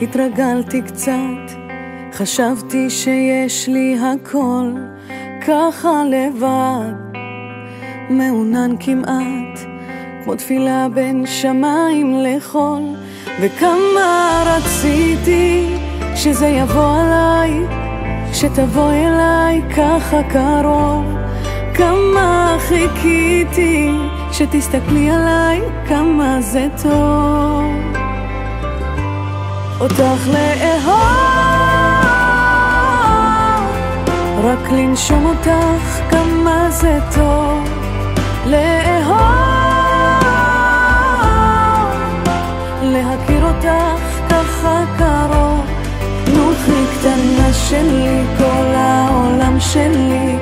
התרגלתי קצת, חשבתי שיש לי הכל, ככה לבד, מעונן כמעט, כמו תפילה בין שמיים לחול. וכמה רציתי שזה יבוא עליי, שתבוא אליי ככה קרוב. כמה חיכיתי שתסתכלי עליי, כמה זה טוב אותך לאהוב, רק לנשום אותך, כמה זה טוב לאהוב, להכיר אותך ככה קרוב. נוחי קטנה שלי, כל העולם שלי,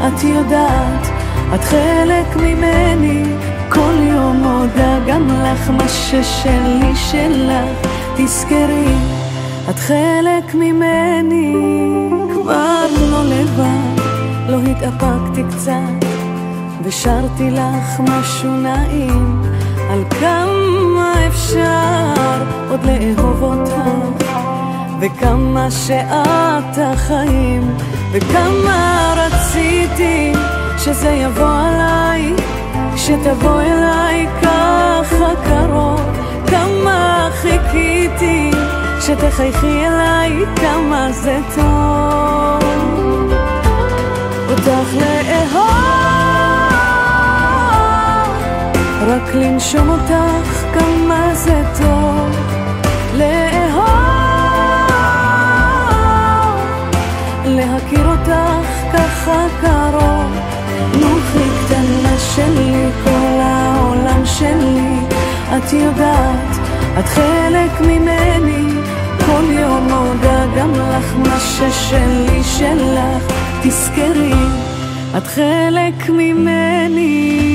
את יודעת, את חלק ממני, כל יום מודה גם לך, מה ששלי שלך, תזכרי, את חלק ממני. כבר לא לבד, לא התאפקתי קצת, ושרתי לך משהו נעים, על כמה אפשר עוד לאהוב אותך, וכמה שאת החיים, וכמה רציתי שזה יבוא עליי, שתבוא אליי ככה קרוב. כמה חיכיתי שתחייכי אליי, כמה זה טוב אותך לאהוב, רק לנשום אותך, כמה זה טוב לאהוב, להכיר אותך ככה קרוב. נוחי קטנה שלי, כל העולם שלי, את יודעת, את חלק ממני, כל יום מודה גם לך, מה ששלי שלך, תזכרי, את חלק ממני.